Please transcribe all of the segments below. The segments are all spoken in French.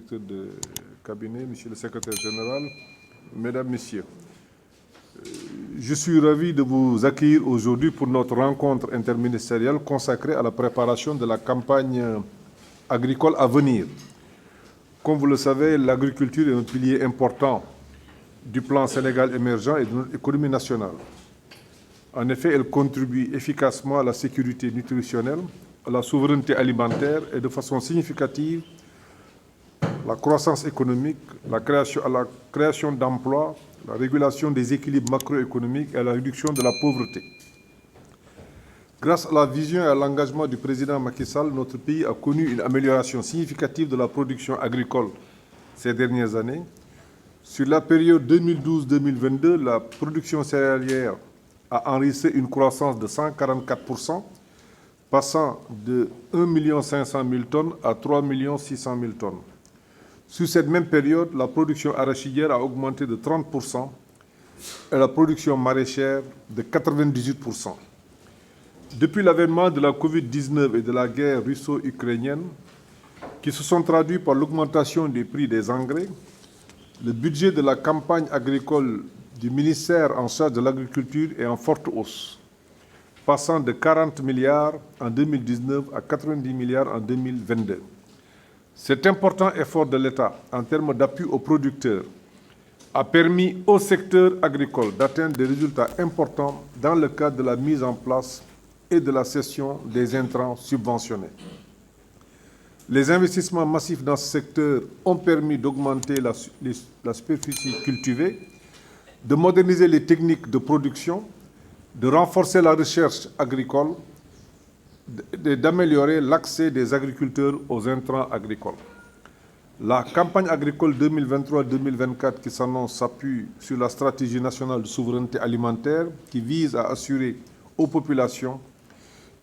directeur de cabinet, monsieur le secrétaire général, mesdames, messieurs, je suis ravi de vous accueillir aujourd'hui pour notre rencontre interministérielle consacrée à la préparation de la campagne agricole à venir. Comme vous le savez, l'agriculture est un pilier important du plan Sénégal émergent et de notre économie nationale. En effet, elle contribue efficacement à la sécurité nutritionnelle, à la souveraineté alimentaire et de façon significative la croissance économique, à la création d'emplois, la régulation des équilibres macroéconomiques et à la réduction de la pauvreté. Grâce à la vision et à l'engagement du président Macky Sall, notre pays a connu une amélioration significative de la production agricole ces dernières années. Sur la période 2012-2022, la production céréalière a enregistré une croissance de 144%, passant de 1 500 000 tonnes à 3 600 000 tonnes. Sur cette même période, la production arachidière a augmenté de 30% et la production maraîchère de 98%. Depuis l'avènement de la Covid-19 et de la guerre russo-ukrainienne, qui se sont traduits par l'augmentation des prix des engrais, le budget de la campagne agricole du ministère en charge de l'agriculture est en forte hausse, passant de 40 milliards en 2019 à 90 milliards en 2022. Cet important effort de l'État en termes d'appui aux producteurs a permis au secteur agricole d'atteindre des résultats importants dans le cadre de la mise en place et de la cession des intrants subventionnés. Les investissements massifs dans ce secteur ont permis d'augmenter la superficie cultivée, de moderniser les techniques de production, de renforcer la recherche agricole et d'améliorer l'accès des agriculteurs aux intrants agricoles. La campagne agricole 2023-2024 qui s'annonce s'appuie sur la stratégie nationale de souveraineté alimentaire qui vise à assurer aux populations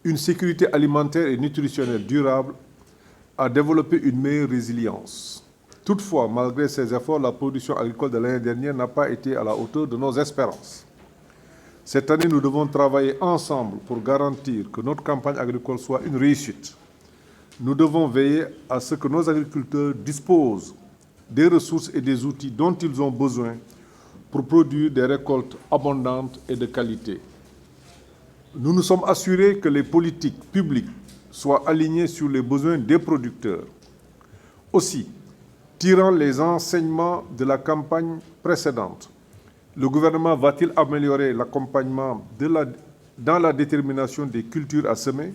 une sécurité alimentaire et nutritionnelle durable, à développer une meilleure résilience. Toutefois, malgré ces efforts, la production agricole de l'année dernière n'a pas été à la hauteur de nos espérances. Cette année, nous devons travailler ensemble pour garantir que notre campagne agricole soit une réussite. Nous devons veiller à ce que nos agriculteurs disposent des ressources et des outils dont ils ont besoin pour produire des récoltes abondantes et de qualité. Nous nous sommes assurés que les politiques publiques soient alignées sur les besoins des producteurs. Aussi, tirant les enseignements de la campagne précédente, le gouvernement va-t-il améliorer l'accompagnement dans la détermination des cultures à semer,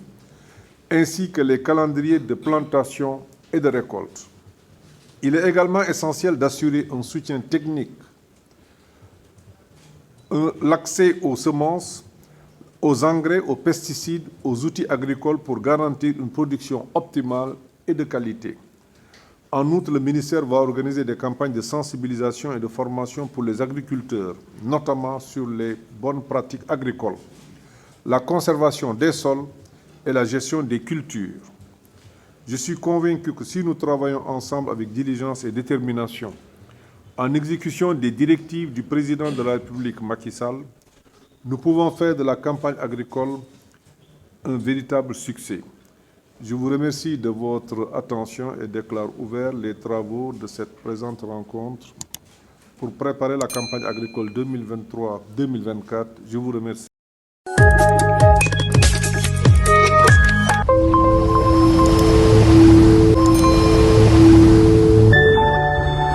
ainsi que les calendriers de plantation et de récolte? Il est également essentiel d'assurer un soutien technique, l'accès aux semences, aux engrais, aux pesticides, aux outils agricoles pour garantir une production optimale et de qualité. En outre, le ministère va organiser des campagnes de sensibilisation et de formation pour les agriculteurs, notamment sur les bonnes pratiques agricoles, la conservation des sols et la gestion des cultures. Je suis convaincu que si nous travaillons ensemble avec diligence et détermination, en exécution des directives du président de la République Macky Sall, nous pouvons faire de la campagne agricole un véritable succès. Je vous remercie de votre attention et déclare ouverts les travaux de cette présente rencontre pour préparer la campagne agricole 2023-2024. Je vous remercie.